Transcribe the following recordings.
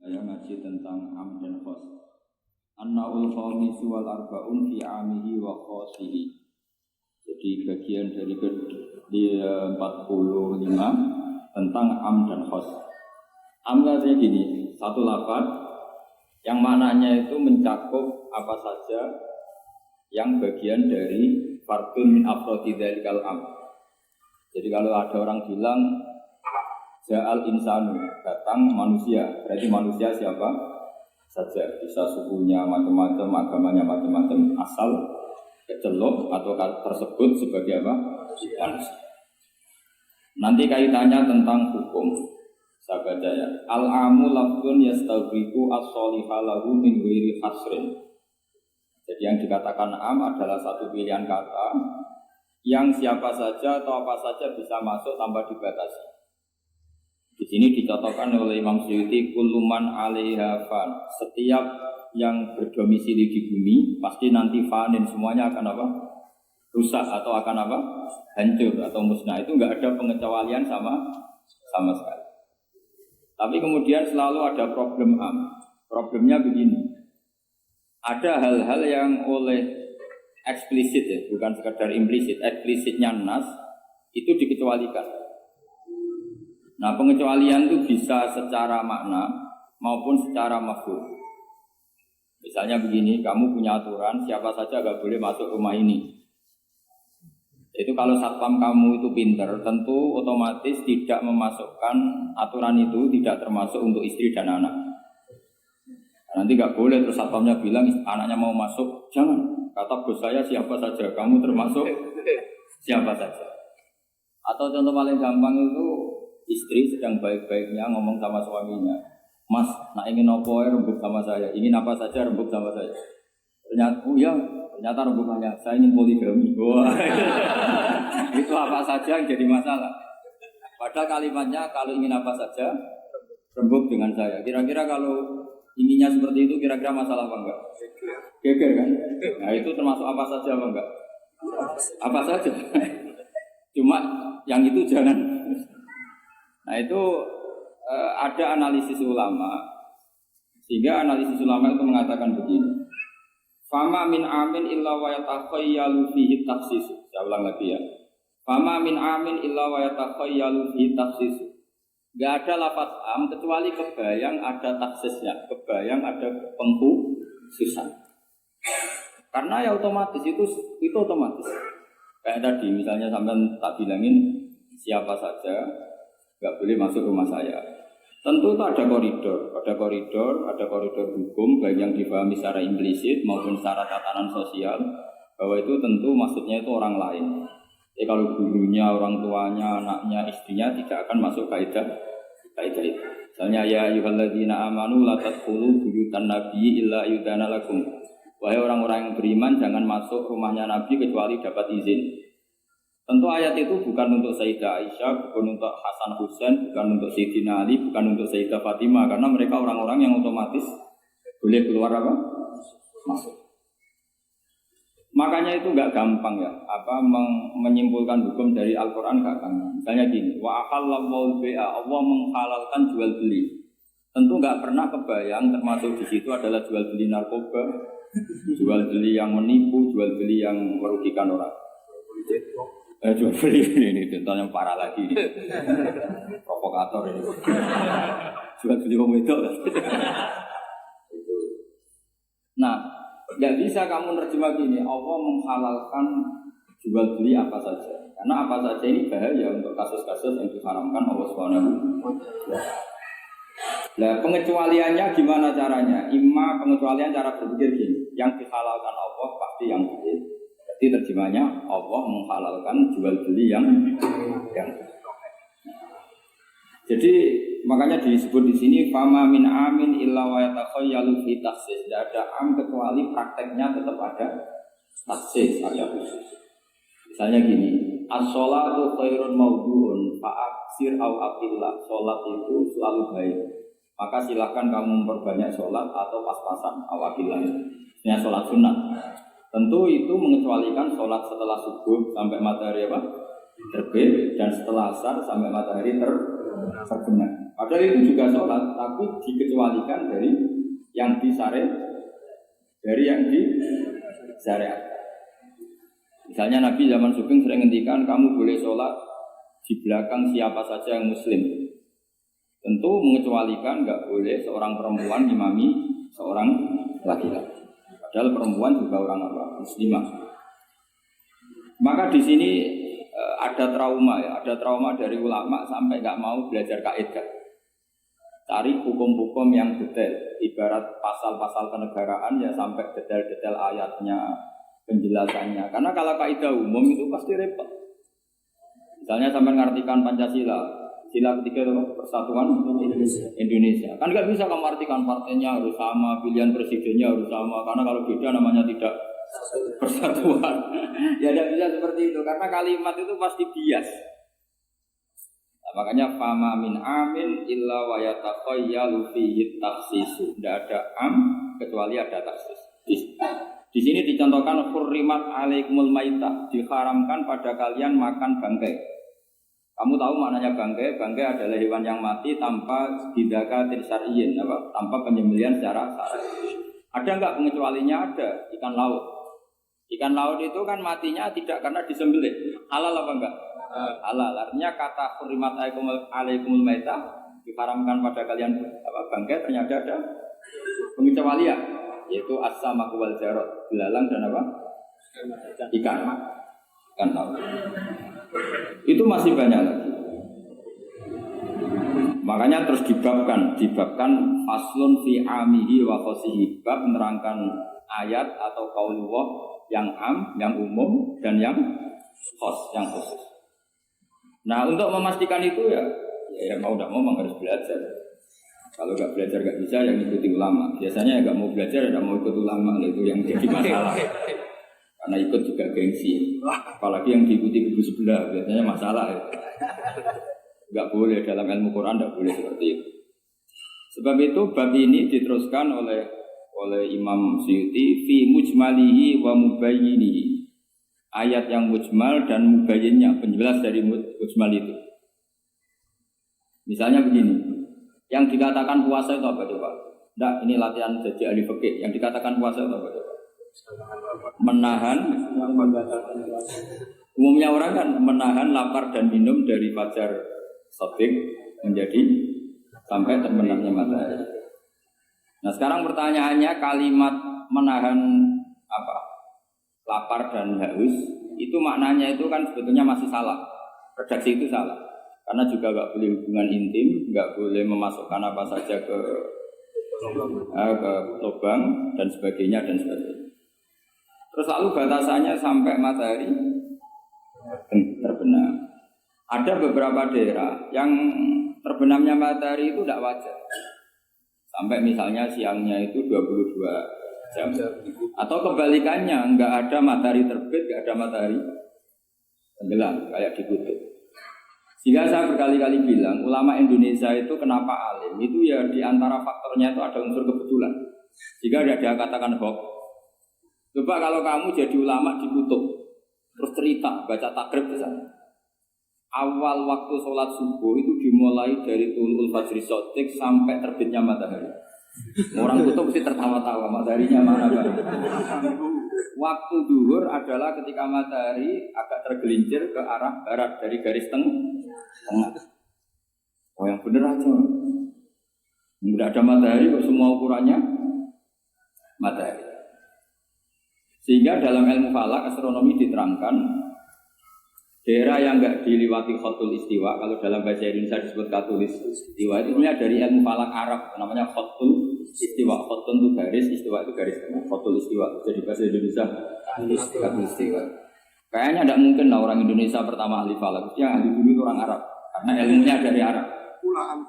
Saya ngaji tentang am dan khos. An-naul khamisu wal arba'un fi amihi wa khosihi. Jadi bagian dari 45 tentang am dan khos. Am artinya gini, satu lafaz yang maknanya itu mencakup apa saja yang bagian dari fardun min afrodi dzalikal am. Jadi kalau ada orang bilang Ja'al insanu, datang manusia. Berarti manusia siapa saja. Bisa sukunya macam-macam, agamanya macam-macam. Asal kecelok atau tersebut sebagai apa? Manusia. Nanti kaitannya tentang hukum. Saya baca ya. Al-amu lafdun yastagriku as-soliha lahu min ghairi hasrin. Jadi yang dikatakan am adalah satu pilihan kata yang siapa saja atau apa saja bisa masuk tanpa dibatasi. Di sini dicontohkan oleh Imam Suyuti kulluman 'alaiha fan. Setiap yang berdomisili di bumi pasti nanti fanin, semuanya akan apa? Rusak atau akan apa? Hancur atau musnah. Itu enggak ada pengecualian sama sekali. Tapi kemudian selalu ada problem am. Problemnya begini. Ada hal-hal yang oleh eksplisit ya, bukan sekedar implisit, eksplisitnya nas itu dikecualikan. Nah, pengecualian itu bisa secara makna maupun secara mafhum. Misalnya begini, kamu punya aturan siapa saja gak boleh masuk rumah ini. Itu kalau satpam kamu itu pinter, tentu otomatis tidak memasukkan aturan itu tidak termasuk untuk istri dan anak. Nanti gak boleh terus satpamnya bilang anaknya mau masuk, jangan. Kata bos saya siapa saja, kamu termasuk siapa saja. Atau contoh paling gampang itu istri sedang baik-baiknya ngomong sama suaminya, Mas, nak ingin apa ya rembuk sama saya, ingin apa saja rembuk sama saya. Ternyata, ternyata rembukannya, saya ingin poligami. Wah, itu apa saja yang jadi masalah. Padahal kalimatnya kalau ingin apa saja rembuk dengan saya. Kira-kira kalau inginnya seperti itu, kira-kira masalah apa enggak? Geger kan? Nah itu termasuk apa saja apa enggak? Apa saja. Cuma yang itu jangan. Nah itu ada analisis ulama, sehingga analisis ulama itu mengatakan begini. Fama min amin illa wa yatakhayyalu fihi takhsis. Saya ulang lagi ya. Fama min amin illa wa yatakhayyalu fihi takhsis. Gak ada lafaz am kecuali kebayang ada taksisnya, kebayang ada pengkhususan. Karena ya otomatis itu otomatis. Kayak tadi misalnya sampai tak bilangin siapa saja nggak boleh masuk rumah saya. Tentu itu ada koridor hukum baik yang dipahami secara implisit maupun secara tatanan sosial bahwa itu tentu maksudnya itu orang lain. Jadi kalau gurunya, orang tuanya, anaknya, istrinya tidak akan masuk kaidah itu. Misalnya ya ayyuhalladzina amanu la tadkhulu buyutan nabiyyi illa yudana lakum. Wahai orang-orang yang beriman jangan masuk rumahnya Nabi kecuali dapat izin. Tentu ayat itu bukan untuk Sayyidah Aisyah, bukan untuk Hasan Husain, bukan untuk Sayyidina Ali, bukan untuk Sayyidah Fatimah, karena mereka orang-orang yang otomatis boleh keluar apa? Masuk. Makanya itu enggak gampang ya, menyimpulkan hukum dari Al-Qur'an enggak gampang. Misalnya gini, wa ahallallahu bai'a, Allah menghalalkan jual beli. Tentu enggak pernah kebayang termasuk di situ adalah jual beli narkoba, jual beli yang menipu, jual beli yang merugikan orang. Jual beli ini contohnya parah lagi ini. Provokator ini. Jual beli wong wedok. Nah, nggak bisa kamu nerjemah gini. Allah menghalalkan jual beli apa saja. Karena apa saja ini bahaya untuk kasus-kasus yang diharamkan Allah Subhanahu wa taala. Nah, pengecualiannya gimana caranya? Pengecualian cara berpikir gini. Yang dihalalkan Allah pasti yang boleh. Jadi terjemahnya Allah menghalalkan jual beli yang. Jadi makanya disebut di sini fama min amin illa wa yatakhayyalu fi takhsis. Tidak ada am kecuali prakteknya tetap ada takhsis area khusus. Misalnya gini, as-sholatu khairun mawdu'un fa'aksir au aqillah. Sholat itu selalu baik. Maka silahkan kamu memperbanyak sholat atau pas-pasan au aqillah. Ini sholat sunat. Tentu itu mengecualikan sholat setelah subuh sampai matahari terbit dan setelah asar sampai matahari terbenar. Padahal itu juga sholat, tapi dikecualikan dari yang disyariat. Misalnya Nabi zaman Sugeng sering ngendikan kamu boleh sholat di belakang siapa saja yang muslim. Tentu mengecualikan nggak boleh seorang perempuan imami seorang laki-laki. Padahal perempuan juga orang muslimah. Maka di sini ada trauma dari ulama sampai nggak mau belajar kaidah. Cari hukum-hukum yang detail, ibarat pasal-pasal kenegaraan ya sampai detail-detail ayatnya, penjelasannya. Karena kalau kaidah umum itu pasti repot. Misalnya sampai ngartikan Pancasila, sila ketiga itu persatuan Indonesia. Kan nggak bisa kamu artikan partainya harus sama, pilihan presidennya harus sama. Karena kalau beda namanya tidak persatuan. Ya tidak bisa seperti itu. Karena kalimat itu pasti bias. Nah, makanya fama min amin illa wa yataqayyalu fihi takhsisu. Tidak ada kecuali ada taksis. Di sini dicontohkan hurrimat alaikumul maitah, diharamkan pada kalian makan bangkai. Kamu tahu maknanya bangkai? Bangkai adalah hewan yang mati tanpa didakatin syar'iyyin, tanpa penyembelihan secara syar'i. Ada enggak pengecualinya? Ada. Ikan laut. Ikan laut itu kan matinya tidak karena disembelih. Halal apa enggak? Halal. Artinya kata hurrimat alaikumul maitah diharamkan pada kalian bangkai, ternyata ada pengecualian, yaitu as-samaku wal jarad, belalang dan apa? Ikan laut. Itu masih banyak lagi. Makanya terus dibabkan faslun fi amihi wa khosihi, bab menerangkan ayat atau qaulullah yang yang umum dan yang khos, yang khusus. Nah, untuk memastikan itu ya mau tidak mau harus belajar. Kalau nggak belajar nggak bisa, yang ikuti ulama. Biasanya nggak mau belajar, nggak mau ikut ulama, itu yang jadi masalah. Karena ikut juga gengsi. Apalagi yang diikuti kubu sebelah, biasanya masalah. Nggak boleh dalam ilmu Quran, nggak boleh seperti itu. Sebab itu bab ini diteruskan oleh Imam Suyuti fi mujmalihi wa mubayyinihi. Ayat yang mujmal dan mubayyinnya, penjelas dari mujmal itu. Misalnya begini. Yang dikatakan puasa itu apa coba? Tidak, ini latihan jadi ahli fikih. Yang dikatakan puasa itu apa coba? Menahan. Umumnya orang kan menahan lapar dan minum dari fajar shadiq menjadi sampai terbenamnya matahari. Nah sekarang pertanyaannya, kalimat menahan lapar dan haus itu maknanya itu kan sebetulnya masih salah. Redaksi itu salah. Karena juga nggak boleh hubungan intim, nggak boleh memasukkan apa saja ke lubang dan sebagainya. Terus lalu batasannya sampai matahari terbenam. Ada beberapa daerah yang terbenamnya matahari itu tidak wajar. Sampai misalnya siangnya itu 22 jam. Atau kebalikannya, nggak ada matahari terbit, nggak ada matahari tenggelam, kayak di kutub. Sehingga saya berkali-kali bilang, ulama Indonesia itu kenapa alim? Itu ya diantara faktornya itu ada unsur kebetulan. Jika dia katakan hoax. Coba kalau kamu jadi ulama di kutub, terus cerita, baca takrib di sana. Awal waktu sholat subuh itu dimulai dari tulul fajri shadiq sampai terbitnya matahari. Orang kutub mesti tertawa-tawa, mataharinya mana kan? Waktu zuhur adalah ketika matahari agak tergelincir ke arah barat dari garis tengah. Oh yang bener aja. Tidak ada matahari kok semua ukurannya matahari. Sehingga dalam ilmu falak astronomi diterangkan daerah yang enggak diliwati khotul istiwa, kalau dalam bahasa Indonesia disebut khotul istiwa, itu dari ilmu falak Arab namanya khotul istiwa. Khotul itu garis, istiwa itu garis tengah. Khotul istiwa, jadi bahasa Indonesia khotul istiwa. Kayaknya tidak mungkin lah orang Indonesia pertama ahli falak. Yang ahli dulu itu orang Arab, karena ilmunya dari Arab. Kulaan.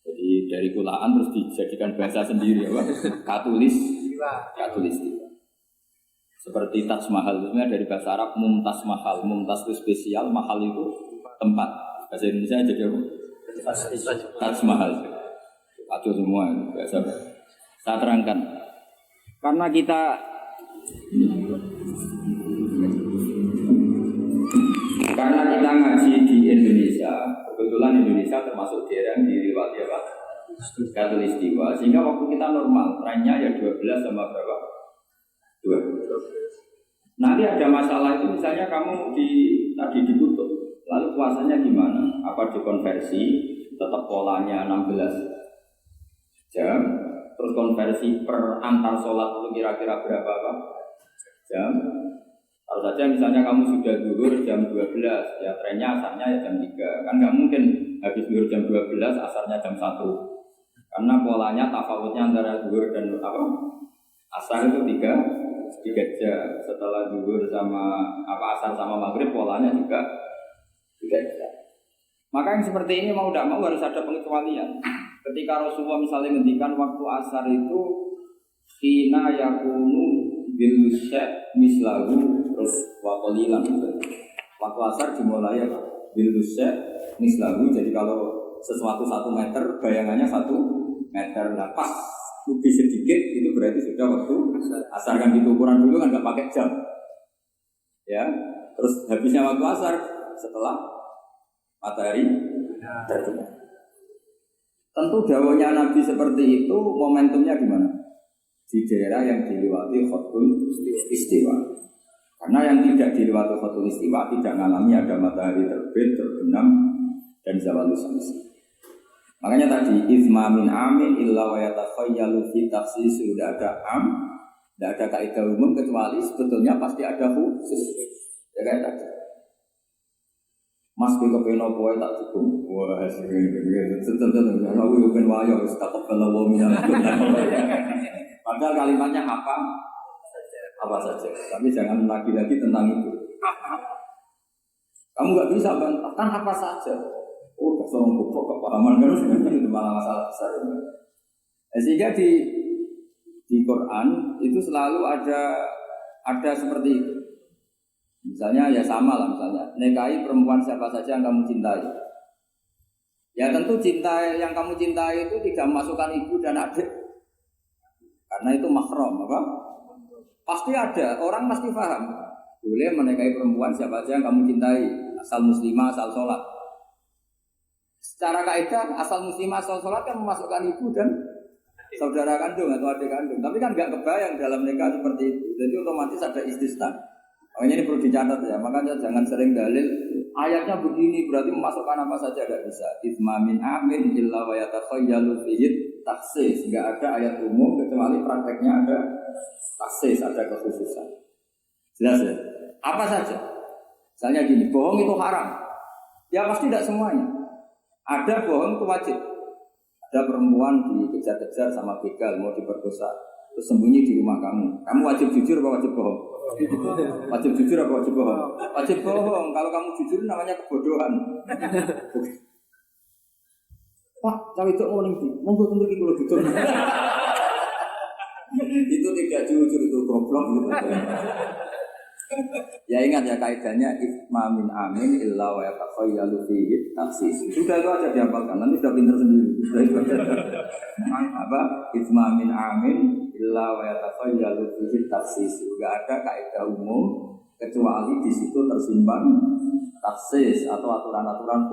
Jadi dari kulaan terus dijadikan bahasa sendiri, apa? Katulis istiwa. Seperti Taj Mahal, itu dari bahasa Arab mumtaz mahal. Mumtaz itu spesial, mahal itu tempat. Bahasa Indonesia jadi apa? Taj Mahal. Aduh semua bahasa. Saya terangkan. Karena kita ngaji di Indonesia, betul kebetulan Indonesia termasuk daerah yang dilewati apa? Khatulistiwa. Sehingga waktu kita normal, trennya ya 12 sama berapa? 2. Nanti ada masalah itu misalnya kamu tadi ditutup, lalu puasanya gimana? Apa dikonversi, tetap polanya 16 jam, terus konversi per antar sholat itu kira-kira berapa jam? Kalau saja misalnya kamu sudah zuhur jam 12, ya trennya asarnya ya jam 3. Kan nggak mungkin habis zuhur jam 12, asarnya jam 1. Karena polanya tafawutnya antara zuhur dan asar itu 3 jam. Setelah zuhur sama asar sama maghrib polanya juga 3 jam. Maka yang seperti ini mau tidak mau harus ada pengecualian. Ketika Rasulullah misalnya ngendikan waktu asar itu hina yakunu bilusya mislahu terus waqalilan. Waktu asar dimulai bilusya mislahu. Jadi kalau sesuatu 1 meter bayangannya 1 meter. Nah pas lebih sedikit itu berarti sudah waktu asar. Kan di ukuran dulu kan nggak pakai jam. Ya. Terus habisnya waktu asar setelah matahari terbenam. Tentu dawanya Nabi seperti itu, momentumnya di mana? Di daerah yang dilewati khatul istiwa. Karena yang tidak dilewati khatul istiwa tidak mengalami ada matahari terbit, terbenam, dan zawal syamsi. Makanya tadi izma min amin illa wa yatakhayyalu fi takhsis, sudah ada tidak ada kaidah umum kecuali sebetulnya pasti ada khusus. Ya kayak tadi. Mas ki kepen opo tak dukung. Wah, tentu aku yo ben wayo wis tak kepel wa minal. Padahal kalimatnya apa saja. Tapi jangan lagi-lagi tentang itu. Kamu nggak bisa bantahkan apa saja. Oh, kesombong kok kepahaman kan itu malah masalah besar. Sehingga di Quran itu selalu ada seperti itu. Misalnya ya sama lah, misalnya nikahi perempuan siapa saja yang kamu cintai. Ya tentu cinta yang kamu cintai itu tidak memasukkan ibu dan adik, karena itu mahram apa? Pasti ada, orang pasti paham. Boleh menikahi perempuan siapa saja yang kamu cintai, asal muslimah, asal sholat. Secara kaidah asal muslimah, asal sholat kan memasukkan ibu dan saudara kandung atau adik kandung. Tapi kan nggak kebayang dalam nikah seperti itu. Jadi otomatis ada istisna. Makanya ini perlu dicatat ya, makanya jangan sering dalil ayatnya begini berarti memasukkan apa saja, tidak bisa. Izma min amin illa wa yatakhayyalu fihi taksis. Enggak ada ayat umum kecuali prakteknya ada taksis, ada kekhususan. Jelas ya? Apa saja? Misalnya gini, bohong itu haram. Ya pasti tidak semuanya. Ada bohong itu wajib. Ada perempuan dikejar-kejar sama begal mau diperkosa, terus sembunyi di rumah kamu. Kamu wajib jujur apa wajib bohong? Wajib jujur apa wajib bohong? Wajib bohong. Kalau kamu jujur namanya kebodohan. Pak, cawe itu mau nih, mau gue tunggu kalau jujur. Itu tidak jujur, itu goblok gitu. Ya ingat ya kaidahnya izma min amin illa wa yatakhayyalu fihi taksis. Sudah itu aja dihafalkan, nanti sudah pintar sendiri. Sudah itu aja. Apa? Izma min amin illa wa yatakhayyalu fihi taksis. Enggak ada kaidah umum kecuali di situ tersimpan taksis atau aturan-aturan